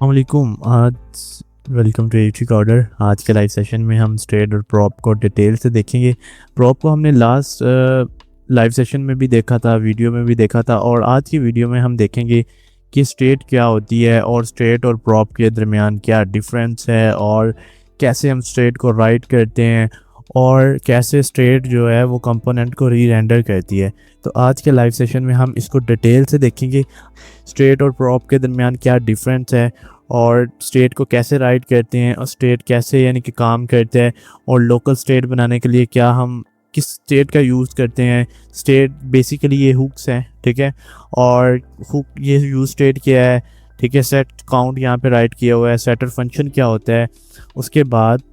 वालेकुम। आज welcome to H order. आज के लाइव सेशन में हम स्ट्रेट और प्रॉप को डिटेल से देखेंगे। प्रॉप को हमने लास्ट लाइव सेशन में भी देखा था, वीडियो में भी देखा था, और आज की वीडियो में हम देखेंगे कि स्ट्रेट क्या होती है और स्ट्रेट और प्रॉप के दरमियान क्या डिफरेंस है, और कैसे हम स्ट्रेट को राइट करते हैं, और कैसे स्ट्रेट जो है वो कंपोनेंट को री रेंडर करती है। तो आज के लाइव सेशन में हम इसको डिटेल से देखेंगे, स्ट्रेट और प्रॉप के दरमियान क्या डिफरेंस है, और स्टेट को कैसे राइट करते हैं, और स्टेट कैसे यानी कि काम करते हैं, और लोकल स्टेट बनाने के लिए क्या हम किस स्टेट का यूज़ करते हैं। स्टेट बेसिकली ये हुक्स हैं, ठीक है, और हुक ये यूज़ स्टेट क्या है, ठीक है। सेट काउंट यहाँ पे राइट किया हुआ है, सेटर फंक्शन क्या होता है। उसके बाद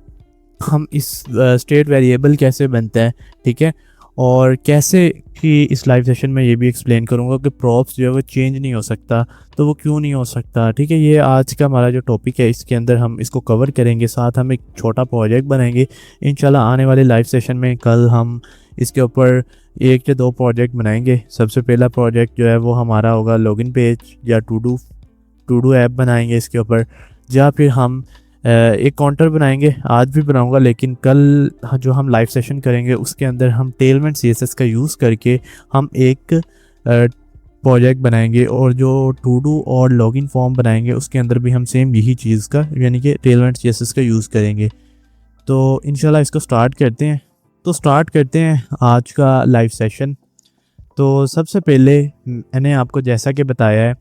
हम इस स्टेट वेरिएबल कैसे बनता है, ठीक है, और कैसे कि इस लाइव सेशन में ये भी एक्सप्लेन करूँगा कि प्रॉप्स जो है वो चेंज नहीं हो सकता, तो वो क्यों नहीं हो सकता, ठीक है। ये आज का हमारा जो टॉपिक है, इसके अंदर हम इसको कवर करेंगे। साथ हम एक छोटा प्रोजेक्ट बनाएंगे इंशाल्लाह। आने वाले लाइव सेशन में कल हम इसके ऊपर एक या दो प्रोजेक्ट बनाएंगे। सबसे पहला प्रोजेक्ट जो है वो हमारा होगा लॉगिन पेज या टू डू ऐप बनाएंगे इसके ऊपर, या फिर हम एक काउंटर बनाएंगे। आज भी बनाऊंगा, लेकिन कल जो हम लाइव सेशन करेंगे उसके अंदर हम टेलमेंट सीएसएस का यूज़ करके हम एक प्रोजेक्ट बनाएंगे, और जो टू डू और लॉगिन फॉर्म बनाएंगे उसके अंदर भी हम सेम यही चीज़ का यानी कि टेलमेंट सीएसएस का यूज़ करेंगे। तो इंशाल्लाह इसको स्टार्ट करते हैं। तो स्टार्ट करते हैं आज का लाइव सेशन। तो सबसे पहले मैंने आपको जैसा कि बताया है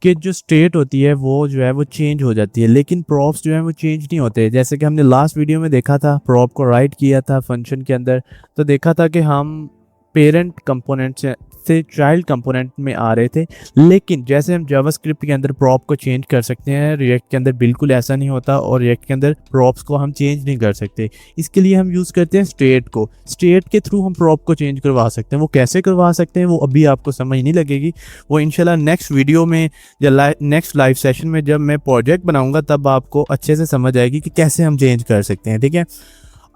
कि जो स्टेट होती है वो जो है वो चेंज हो जाती है, लेकिन प्रॉप्स जो है वो चेंज नहीं होते। जैसे कि हमने लास्ट वीडियो में देखा था, प्रॉप को राइट किया था फंक्शन के अंदर, तो देखा था कि हम पेरेंट कंपोनेंट से चाइल्ड कंपोनेंट में आ रहे थे। लेकिन जैसे हम जावास्क्रिप्ट के अंदर प्रॉप को चेंज कर सकते हैं, रिएक्ट के अंदर बिल्कुल ऐसा नहीं होता, और रिएक्ट के अंदर प्रॉप्स को हम चेंज नहीं कर सकते। इसके लिए हम यूज़ करते हैं स्टेट को। स्टेट के थ्रू हम प्रॉप को चेंज करवा सकते हैं। वो कैसे करवा सकते हैं वो अभी आपको समझ नहीं लगेगी, वो इंशाल्लाह नेक्स्ट वीडियो में या नेक्स्ट लाइव सेशन में जब मैं प्रोजेक्ट बनाऊंगा तब आपको अच्छे से समझ आएगी कि कैसे हम चेंज कर सकते हैं, ठीक है।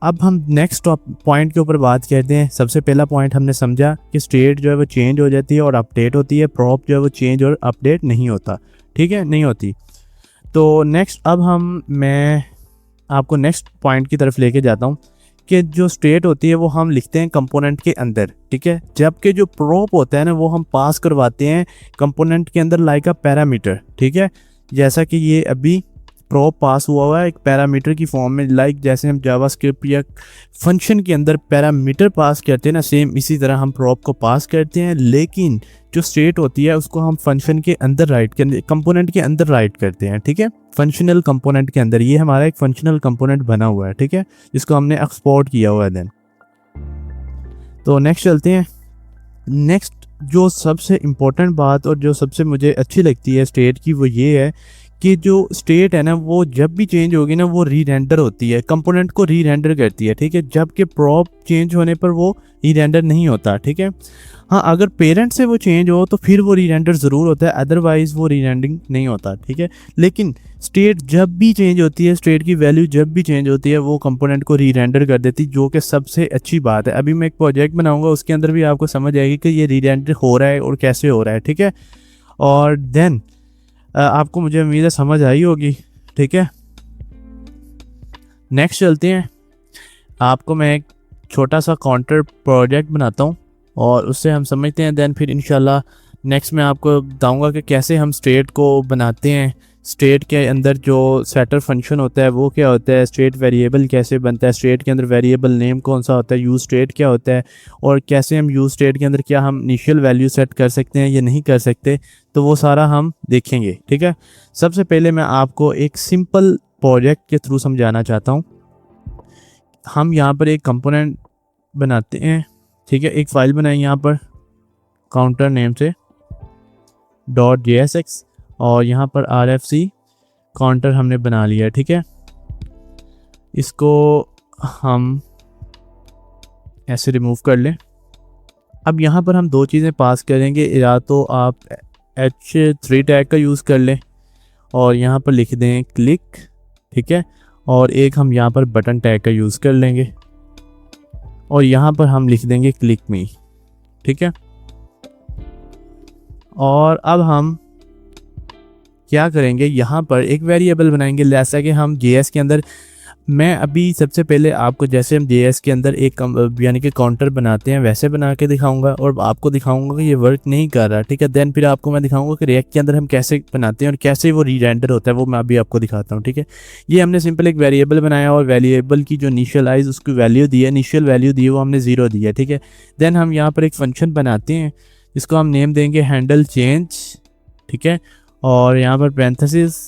अब हम नेक्स्ट पॉइंट के ऊपर बात करते हैं। सबसे पहला पॉइंट हमने समझा कि स्टेट जो है वो चेंज हो जाती है और अपडेट होती है, प्रॉप जो है वो चेंज और अपडेट नहीं होता, ठीक है, नहीं होती। तो नेक्स्ट अब मैं आपको नेक्स्ट पॉइंट की तरफ लेके जाता हूँ कि जो स्टेट होती है वो हम लिखते हैं कंपोनेंट के अंदर, ठीक है, जबकि जो प्रॉप होता है ना वो हम पास करवाते हैं कंपोनेंट के अंदर लाइक अ पैरामीटर, ठीक है। जैसा कि ये अभी प्रॉप पास हुआ है एक पैरामीटर की फॉर्म में, लाइक जैसे हम जावास्क्रिप्ट या फंक्शन के अंदर पैरामीटर पास करते हैं ना, सेम इसी तरह हम प्रॉप को पास करते हैं। लेकिन जो स्टेट होती है उसको हम फंक्शन के अंदर राइट करते, कंपोनेंट के अंदर राइट करते हैं, ठीक है, फंक्शनल कंपोनेंट के अंदर। ये हमारा एक फंक्शनल कंपोनेंट बना हुआ है, ठीक है, जिसको हमने एक्सपोर्ट किया हुआ है। देन तो नेक्स्ट चलते हैं। नेक्स्ट जो सबसे इम्पोर्टेंट बात और जो सबसे मुझे अच्छी लगती है स्टेट की, वो ये है कि जो स्टेट है ना वो जब भी चेंज होगी ना वो री रेंडर होती है, कंपोनेंट को री रेंडर करती है, ठीक है, जबकि प्रॉप चेंज होने पर वो री रेंडर नहीं होता, ठीक है। हाँ, अगर पेरेंट से वो चेंज हो तो फिर वो री रेंडर ज़रूर होता है, अदरवाइज वो री रेंडिंग नहीं होता, ठीक है। लेकिन स्टेट जब भी चेंज होती है, स्टेट की वैल्यू जब भी चेंज होती है वो कंपोनेंट को री रेंडर कर देती है, जो कि सबसे अच्छी बात है। अभी मैं एक प्रोजेक्ट बनाऊंगा उसके अंदर भी आपको समझ आएगी कि ये री रेंडर हो रहा है और कैसे हो रहा है, ठीक है। और देन आपको मुझे उम्मीद है समझ आई होगी, ठीक है। नेक्स्ट चलते हैं। आपको मैं एक छोटा सा काउंटर प्रोजेक्ट बनाता हूँ और उससे हम समझते हैं। देन फिर इंशाल्लाह नेक्स्ट मैं आपको बताऊँगा कि कैसे हम स्टेट को बनाते हैं, स्टेट के अंदर जो सेटर फंक्शन होता है वो क्या होता है, स्टेट वेरिएबल कैसे बनता है, स्टेट के अंदर वेरिएबल नेम कौन सा होता है, यूज स्टेट क्या होता है, और कैसे हम यूज स्टेट के अंदर क्या हम इनिशियल वैल्यू सेट कर सकते हैं या नहीं कर सकते, तो वो सारा हम देखेंगे, ठीक है। सबसे पहले मैं आपको एक सिंपल प्रोजेक्ट के थ्रू समझाना चाहता हूँ। हम यहाँ पर एक कंपोनेंट बनाते हैं, ठीक है, एक फाइल बनाई यहाँ पर काउंटर नेम से .jsx, और यहाँ पर RFC काउंटर हमने बना लिया है, ठीक है। इसको हम ऐसे रिमूव कर लें। अब यहाँ पर हम दो चीज़ें पास करेंगे, या तो आप H3 टैग का यूज़ कर लें और यहाँ पर लिख दें क्लिक, ठीक है, और एक हम यहाँ पर बटन टैग का यूज़ कर लेंगे और यहाँ पर हम लिख देंगे क्लिक मी, ठीक है। और अब हम क्या करेंगे, यहाँ पर एक वेरिएबल बनाएंगे। जैसा कि हम JS के अंदर, मैं अभी सबसे पहले आपको जैसे हम JS के अंदर एक यानी कि काउंटर बनाते हैं वैसे बना के दिखाऊंगा और आपको दिखाऊंगा कि ये वर्क नहीं कर रहा, ठीक है। देन फिर आपको मैं दिखाऊंगा कि रिएक्ट के अंदर हम कैसे बनाते हैं और कैसे वो री-रेंडर होता है, वो मैं अभी आपको दिखाता हूँ, ठीक है। ये हमने सिंपल एक वेरिएबल बनाया और वेरिएबल की जो इनिशियलाइज उसकी वैल्यू दी है, इनिशियल वैल्यू दी है वो हमने 0 दी है, ठीक है। देन हम यहाँ पर एक फंक्शन बनाते हैं जिसको हम नेम देंगे हैंडल चेंज, ठीक है। और यहाँ पर पैरेंथेसिस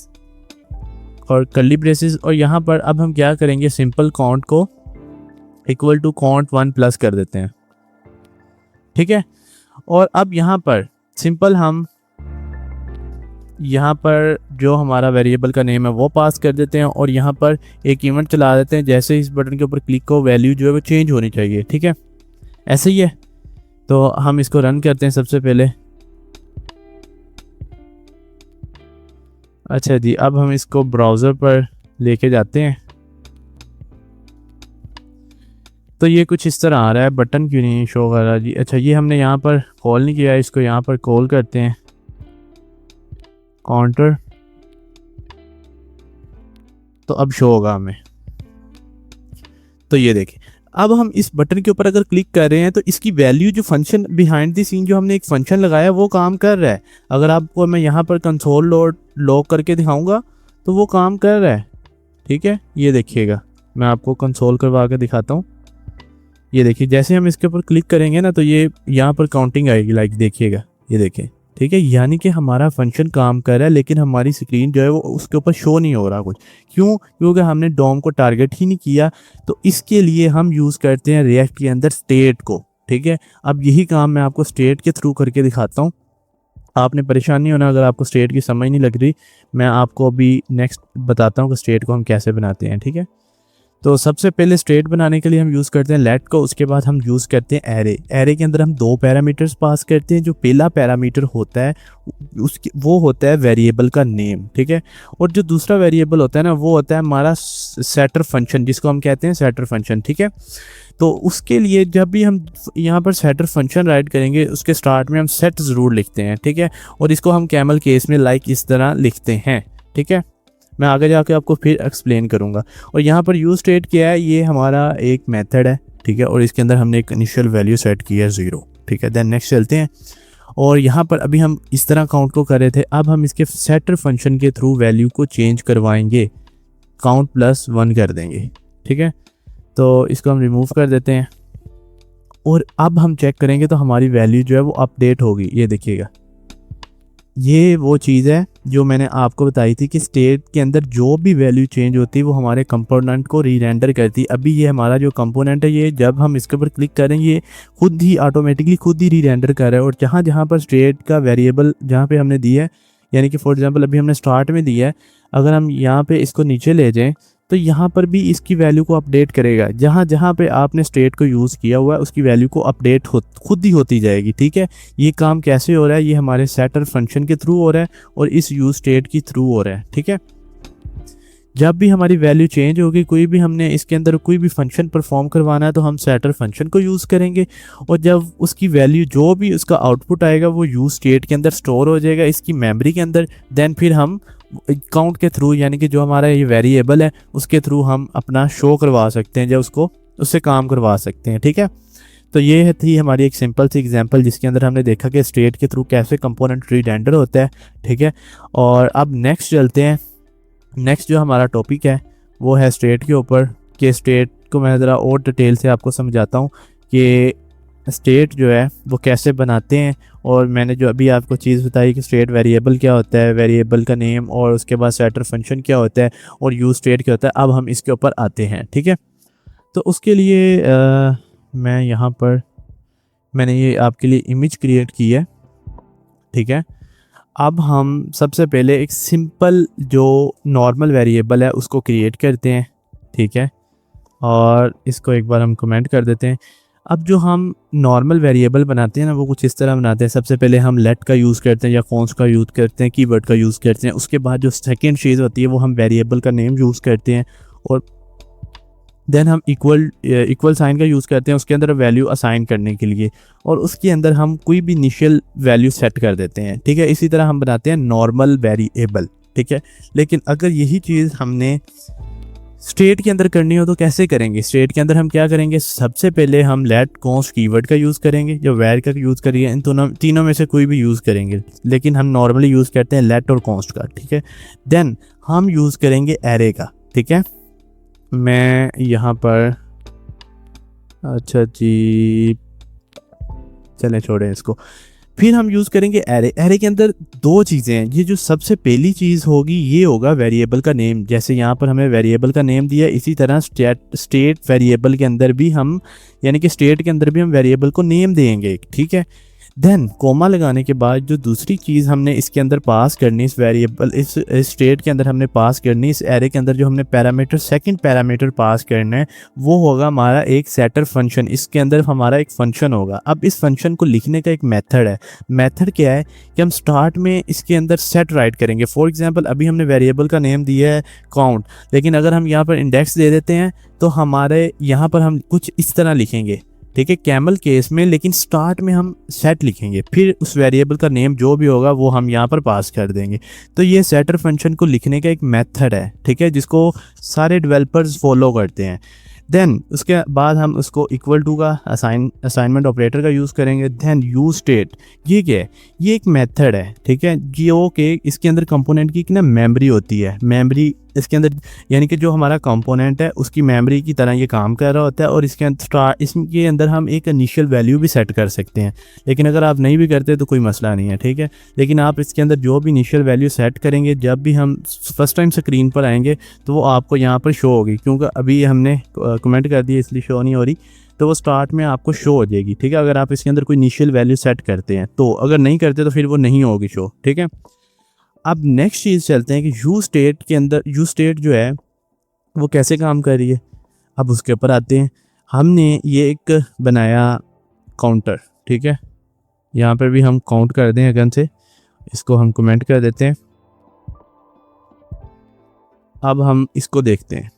और कर्ली ब्रेसेस, और यहाँ पर अब हम क्या करेंगे, सिंपल काउंट को इक्वल टू काउंट 1 प्लस कर देते हैं, ठीक है। और अब यहाँ पर सिंपल हम यहाँ पर जो हमारा वेरिएबल का नेम है वो पास कर देते हैं और यहाँ पर एक इवेंट चला देते हैं। जैसे इस बटन के ऊपर क्लिक हो वैल्यू जो है वो चेंज होनी चाहिए, ठीक है। ऐसे ही है, तो हम इसको रन करते हैं सबसे पहले। अच्छा जी, अब हम इसको ब्राउज़र पर लेके जाते हैं तो ये कुछ इस तरह आ रहा है। बटन क्यों नहीं शो कर रहा जी? अच्छा, ये हमने यहाँ पर कॉल नहीं किया, इसको यहाँ पर कॉल करते हैं काउंटर, तो अब शो होगा हमें। तो ये देखें, अब हम इस बटन के ऊपर अगर क्लिक कर रहे हैं तो इसकी वैल्यू जो फंक्शन बिहाइंड द सीन जो हमने एक फंक्शन लगाया वो काम कर रहा है। अगर आपको मैं यहाँ पर कंसोल लॉग करके दिखाऊंगा तो वो काम कर रहा है, ठीक है। ये देखिएगा, मैं आपको कंसोल करवा के दिखाता हूँ। ये देखिए, जैसे हम इसके ऊपर क्लिक करेंगे ना तो ये यहाँ पर काउंटिंग आएगी, लाइक देखिएगा, ये देखें, ठीक है। यानी कि हमारा फंक्शन काम कर रहा है लेकिन हमारी स्क्रीन जो है वो उसके ऊपर शो नहीं हो रहा कुछ। क्यों? क्योंकि हमने डॉम को टारगेट ही नहीं किया। तो इसके लिए हम यूज़ करते हैं रिएक्ट के अंदर स्टेट को, ठीक है। अब यही काम मैं आपको स्टेट के थ्रू करके दिखाता हूँ। आपने परेशान नहीं होना अगर आपको स्टेट की समझ नहीं लग रही, मैं आपको अभी नेक्स्ट बताता हूँ कि स्टेट को हम कैसे बनाते हैं, ठीक है। तो सबसे पहले स्टेट बनाने के लिए हम यूज़ करते हैं लेट को, उसके बाद हम यूज़ करते हैं एरे। एरे के अंदर हम 2 पैरामीटर्स पास करते हैं। जो पहला पैरामीटर होता है उसकी वो होता है वेरिएबल का नेम, ठीक है। और जो दूसरा वेरिएबल होता है ना वो होता है हमारा सेटर फंक्शन, जिसको हम कहते हैं सेटर फंक्शन, ठीक है। तो उसके लिए जब भी हम यहाँ पर सेटर फंक्शन राइट करेंगे उसके स्टार्ट में हम सेट ज़रूर लिखते हैं, ठीक है। और इसको हम कैमल केस में लाइक इस तरह लिखते हैं, ठीक है। मैं आगे जाके आपको फिर एक्सप्लेन करूँगा। और यहाँ पर यूज स्टेट क्या है, ये हमारा एक मेथड है, ठीक है। और इसके अंदर हमने एक इनिशियल वैल्यू सेट की है 0, ठीक है। देन नेक्स्ट चलते हैं। और यहाँ पर अभी हम इस तरह काउंट को कर रहे थे, अब हम इसके सेटर फंक्शन के थ्रू वैल्यू को चेंज करवाएंगे, काउंट +1 कर देंगे, ठीक है। तो इसको हम रिमूव कर देते हैं और अब हम चेक करेंगे तो हमारी वैल्यू जो है वो अपडेट होगी। ये देखिएगा, ये वो चीज़ है जो मैंने आपको बताई थी कि स्टेट के अंदर जो भी वैल्यू चेंज होती है वो हमारे कंपोनेंट को री-रेंडर करती है। अभी ये हमारा जो कंपोनेंट है ये जब हम इसके ऊपर क्लिक करेंगे ये खुद ही ऑटोमेटिकली खुद ही री-रेंडर कर रहा है। और जहाँ जहाँ पर स्टेट का वेरिएबल जहाँ पे हमने दिया है, यानी कि फॉर एग्जांपल अभी हमने स्टार्ट में दिया है, अगर हम यहाँ पे इसको नीचे ले जाएं तो यहाँ पर भी इसकी वैल्यू को अपडेट करेगा। जहाँ जहाँ पे आपने स्टेट को यूज़ किया हुआ है उसकी वैल्यू को अपडेट खुद ही होती जाएगी, ठीक है। ये काम कैसे हो रहा है, ये हमारे सेटर फंक्शन के थ्रू हो रहा है और इस यूज स्टेट के थ्रू हो रहा है, ठीक है। जब भी हमारी वैल्यू चेंज होगी, कोई भी हमने इसके अंदर कोई भी फंक्शन परफॉर्म करवाना है तो हम सेटर फंक्शन को यूज़ करेंगे और जब उसकी वैल्यू जो भी उसका आउटपुट आएगा वो यूज स्टेट के अंदर स्टोर हो जाएगा इसकी मेमोरी के अंदर। देन फिर हम काउंट के थ्रू, यानी कि जो हमारा ये वेरिएबल है उसके थ्रू हम अपना शो करवा सकते हैं, या उससे काम करवा सकते हैं, ठीक है। तो ये थी हमारी एक सिंपल सी एग्जांपल जिसके अंदर हमने देखा कि स्टेट के थ्रू कैसे कंपोनेंट री-रेंडर होता है, ठीक है। और अब नेक्स्ट चलते हैं। नेक्स्ट जो हमारा टॉपिक है वो है स्टेट के ऊपर, कि स्टेट को मैं ज़रा और डिटेल से आपको समझाता हूँ कि स्टेट जो है वो कैसे बनाते हैं। और मैंने जो अभी आपको चीज़ बताई कि स्टेट वेरिएबल क्या होता है, वेरिएबल का नेम, और उसके बाद सेटर फंक्शन क्या होता है और यूज स्टेट क्या होता है, अब हम इसके ऊपर आते हैं, ठीक है। तो उसके लिए मैं यहाँ पर मैंने ये आपके लिए इमेज क्रिएट की है, ठीक है। अब हम सबसे पहले एक सिंपल जो नॉर्मल वेरिएबल है उसको क्रिएट करते हैं, ठीक है। और इसको एक बार हम कमेंट कर देते हैं। अब जो हम नॉर्मल वेरिएबल बनाते हैं ना वो कुछ इस तरह बनाते हैं। सबसे पहले हम लेट का यूज़ करते हैं या कॉन्स का यूज़ करते हैं, कीवर्ड का यूज़ करते हैं। उसके बाद जो सेकंड चीज़ होती है वो हम वेरिएबल का नेम यूज़ करते हैं और देन हम इक्वल साइन का यूज़ करते हैं उसके अंदर वैल्यू असाइन करने के लिए, और उसके अंदर हम कोई भी इनिशियल वैल्यू सेट कर देते हैं, ठीक है। इसी तरह हम बनाते हैं नॉर्मल वेरिएबल, ठीक है। लेकिन अगर यही चीज़ हमने स्टेट के अंदर करनी हो तो कैसे करेंगे? स्टेट के अंदर हम क्या करेंगे, सबसे पहले हम लेट कॉन्स्ट कीवर्ड का यूज़ करेंगे, जो वैर का यूज़ करिए, इन तीनों में से कोई भी यूज़ करेंगे, लेकिन हम नॉर्मली यूज़ करते हैं लेट और कॉन्स्ट का, ठीक है। देन हम यूज़ करेंगे एरे का, ठीक है। मैं यहाँ पर, अच्छा जी चलें छोड़ें इसको। फिर हम यूज़ करेंगे एरे। एरे के अंदर दो चीज़ें हैं। ये जो सबसे पहली चीज़ होगी ये होगा वेरिएबल का नेम। जैसे यहाँ पर हमें वेरिएबल का नेम दिया, इसी तरह स्टेट वेरिएबल के अंदर भी हम, यानी कि स्टेट के अंदर भी हम वेरिएबल को नेम देंगे, ठीक है। देन कोमा लगाने के बाद जो दूसरी चीज़ हमने इसके अंदर पास करनी, इस वेरिएबल इस स्टेट के अंदर हमने पास करनी, इस एरे के अंदर जो हमने पैरामीटर सेकंड पैरामीटर पास करना है वो होगा हमारा एक सेटर फंक्शन। इसके अंदर हमारा एक फंक्शन होगा। अब इस फंक्शन को लिखने का एक मेथड है। मेथड क्या है कि हम स्टार्ट में इसके अंदर सेट राइट करेंगे। फॉर एग्जांपल अभी हमने वेरिएबल का नेम दिया है काउंट, लेकिन अगर हम यहाँ पर इंडेक्स दे देते हैं तो हमारे यहाँ पर हम कुछ इस तरह लिखेंगे, ठीक है, कैमल केस में, लेकिन स्टार्ट में हम सेट लिखेंगे, फिर उस वेरिएबल का नेम जो भी होगा वो हम यहाँ पर पास कर देंगे। तो ये सेटर फंक्शन को लिखने का एक मेथड है, ठीक है, जिसको सारे डेवलपर्स फॉलो करते हैं। देन उसके बाद हम उसको इक्वल टू का असाइनमेंट ऑपरेटर का यूज़ करेंगे। देन यूज स्टेट, ये क्या है? ये एक मेथड है, ठीक है, जो कि इसके अंदर कंपोनेंट की ना मेमोरी होती है। मेमोरी इसके अंदर, यानी कि जो हमारा कंपोनेंट है उसकी मेमोरी की तरह ये काम कर रहा होता है, और इसके अंदर हम एक इनिशियल वैल्यू भी सेट कर सकते हैं। लेकिन अगर आप नहीं भी करते तो कोई मसला नहीं है, ठीक है। लेकिन आप इसके अंदर जो भी इनिशियल वैल्यू सेट करेंगे, जब भी हम फर्स्ट टाइम स्क्रीन पर आएंगे तो वो आपको यहाँ पर शो होगी, क्योंकि अभी हमने कमेंट कर दिया इसलिए शो नहीं हो रही, तो वो स्टार्ट में आपको शो हो जाएगी, ठीक है, अगर आप इसके अंदर कोई इनिशियल वैल्यू सेट करते हैं तो। अगर नहीं करते तो फिर वो नहीं होगी शो, ठीक है। अब नेक्स्ट चीज़ चलते हैं कि यू स्टेट के अंदर, यू स्टेट जो है वो कैसे काम कर रही है। अब उसके ऊपर आते हैं। हमने ये एक बनाया काउंटर, ठीक है, यहाँ पर भी हम काउंट कर दें अगन से, इसको हम कमेंट कर देते हैं। अब हम इसको देखते हैं।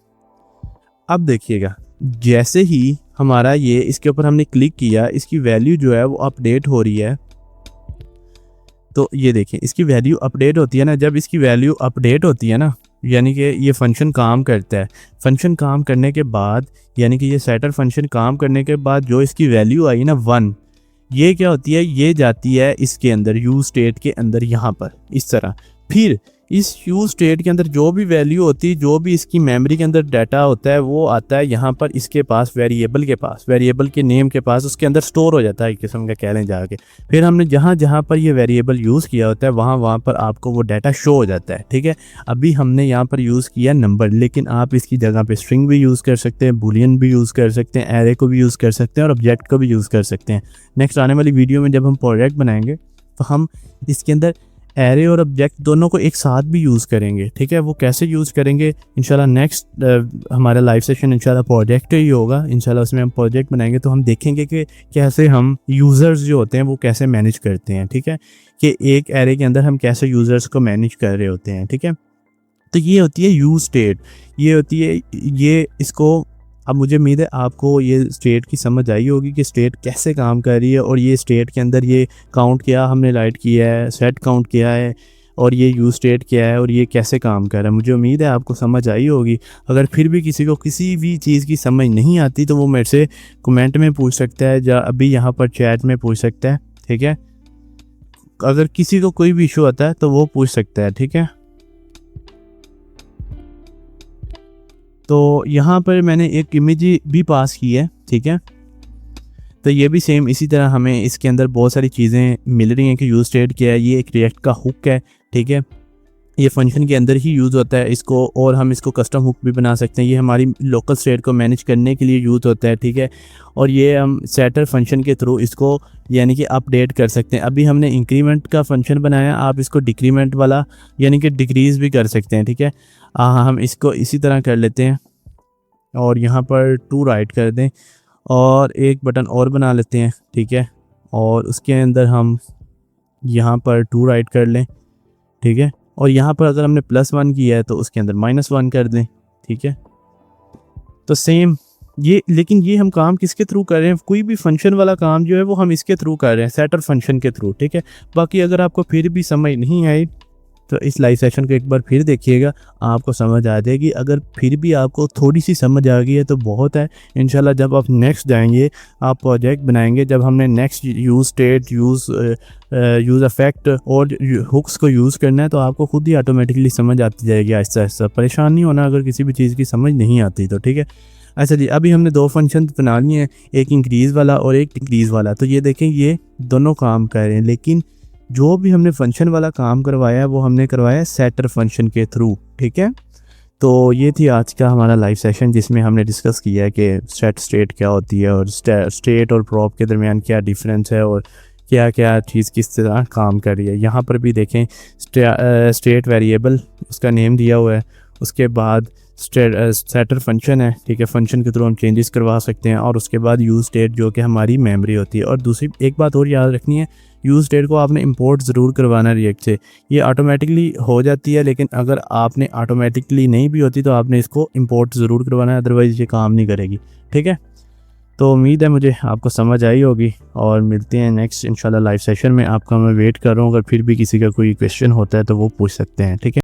अब देखिएगा, जैसे ही हमारा ये इसके ऊपर हमने क्लिक किया, इसकी वैल्यू जो है वो अपडेट हो रही है। तो ये देखिए इसकी वैल्यू अपडेट होती है ना। जब इसकी वैल्यू अपडेट होती है ना, यानी कि ये फंक्शन काम करता है। फंक्शन काम करने के बाद, यानी कि ये सेटर फंक्शन काम करने के बाद जो इसकी वैल्यू आई ना 1, ये क्या होती है, ये जाती है इसके अंदर यू स्टेट के अंदर, यहाँ पर इस तरह। फिर इस यू स्टेट के अंदर जो भी वैल्यू होती है, जो भी इसकी मेमोरी के अंदर डाटा होता है, वो आता है यहाँ पर इसके पास, वेरिएबल के पास, वेरिएबल के नेम के पास, उसके अंदर स्टोर हो जाता है एक किस्म का, कह लें जाके। फिर हमने जहाँ जहाँ पर ये वेरिएबल यूज़ किया होता है वहाँ पर आपको वो डाटा शो हो जाता है, ठीक है। अभी हमने यहाँ पर यूज़ किया नंबर, लेकिन आप इसकी जगह पर स्ट्रिंग भी यूज़ कर सकते हैं, बूलियन भी यूज़ कर सकते हैं, एरे को भी यूज़ कर सकते हैं, और ऑब्जेक्ट को भी यूज़ कर सकते हैं। नेक्स्ट आने वाली वीडियो में जब हम प्रोजेक्ट बनाएंगे तो हम इसके अंदर एरे और ऑब्जेक्ट दोनों को एक साथ भी यूज़ करेंगे, ठीक है। वो कैसे यूज़ करेंगे इंशाल्लाह नेक्स्ट हमारा लाइव सेशन इंशाल्लाह प्रोजेक्ट ही होगा। इंशाल्लाह उसमें हम प्रोजेक्ट बनाएंगे तो हम देखेंगे कि कैसे हम यूज़र्स जो होते हैं वो कैसे मैनेज करते हैं, ठीक है, कि एक एरे के अंदर हम कैसे यूज़र्स को मैनेज कर रहे होते हैं, ठीक है। तो ये होती है यू स्टेट, ये होती है ये इसको। अब मुझे उम्मीद है आपको ये स्टेट की समझ आई होगी कि स्टेट कैसे काम कर रही है, और ये स्टेट के अंदर ये काउंट क्या हमने राइट किया है, सेट काउंट किया है, और ये यूज स्टेट क्या है, और ये कैसे काम कर रहा है। मुझे उम्मीद है आपको समझ आई होगी। अगर फिर भी किसी को किसी भी चीज़ की समझ नहीं आती तो वो मेरे से कमेंट में पूछ सकता है, या अभी यहाँ पर चैट में पूछ सकता है, ठीक है। अगर किसी को कोई भी इशू आता है तो वो पूछ सकता है, ठीक है। तो यहाँ पर मैंने एक इमेज भी पास की है, ठीक है। तो ये भी सेम इसी तरह हमें इसके अंदर बहुत सारी चीज़ें मिल रही हैं कि यूज स्टेट क्या है। ये एक रिएक्ट का हुक है, ठीक है, ये फंक्शन के अंदर ही यूज़ होता है इसको, और हम इसको कस्टम हुक भी बना सकते हैं। ये हमारी लोकल स्टेट को मैनेज करने के लिए यूज़ होता है, ठीक है। और ये हम सेटर फंक्शन के थ्रू इसको यानी कि अपडेट कर सकते हैं। अभी हमने इंक्रीमेंट का फंक्शन बनाया, आप इसको डिक्रीमेंट वाला यानी कि डिक्रीज़ भी कर सकते हैं, ठीक है। हम इसको इसी तरह कर लेते हैं और यहाँ पर 2 राइट कर दें और एक बटन और बना लेते हैं, ठीक है। और उसके अंदर हम यहाँ पर 2 राइट कर लें, ठीक है। और यहाँ पर अगर हमने +1 किया है तो उसके अंदर -1 कर दें, ठीक है। तो सेम ये, लेकिन ये हम काम किसके थ्रू कर रहे हैं, कोई भी फंक्शन वाला काम जो है वो हम इसके थ्रू कर रहे हैं, सेटर फंक्शन के थ्रू, ठीक है। बाकी अगर आपको फिर भी समझ नहीं आई तो इस लाइव सेशन को एक बार फिर देखिएगा, आपको समझ आ जाएगी। अगर फिर भी आपको थोड़ी सी समझ आ गई है तो बहुत है। इंशाल्लाह जब आप नेक्स्ट जाएंगे, आप प्रोजेक्ट बनाएंगे, जब हमने next use state, use effect और हुक्स को यूज़ करना है, तो आपको खुद ही ऑटोमेटिकली समझ आती जाएगी आहिस्ता आहिस्ता। परेशान नहीं होना अगर किसी भी चीज़ की समझ नहीं आती तो, ठीक है। अच्छा जी, अभी हमने दो फंक्शन बना लिए हैं, एक इंक्रीज़ वाला और एक डिक्रीज़ वाला। तो ये देखें, ये दोनों काम कर रहे हैं, लेकिन जो भी हमने फंक्शन वाला काम करवाया है वो हमने करवाया है सेटर फंक्शन के थ्रू, ठीक है। तो ये थी आज का हमारा लाइव सेशन, जिसमें हमने डिस्कस किया है कि सेट स्टेट क्या होती है और स्टेट और प्रॉप के दरमियान क्या डिफरेंस है और क्या क्या चीज़ किस तरह काम कर रही है। यहाँ पर भी देखें, स्टेट वेरिएबल उसका नेम दिया हुआ है, उसके बाद सेटर फंक्शन है, ठीक है। फंक्शन के थ्रू हम चेंजेस करवा सकते हैं, और उसके बाद यूज़ स्टेट जो कि हमारी मेमोरी होती है। और दूसरी एक बात और याद रखनी है, यूज़ स्टेट को आपने इंपोर्ट ज़रूर करवाना है रिएक्ट से। ये ऑटोमेटिकली हो जाती है, लेकिन अगर आपने ऑटोमेटिकली नहीं भी होती तो आपने इसको इंपोर्ट ज़रूर करवाना है, अदरवाइज़ ये काम नहीं करेगी, ठीक है। तो उम्मीद है मुझे आपको समझ आई होगी, और मिलते हैं नेक्स्ट इंशाल्लाह लाइव सेशन में। आपका मैं वेट कर रहा हूँ, अगर फिर भी किसी का कोई क्वेश्चन होता है तो वो पूछ सकते हैं, ठीक है।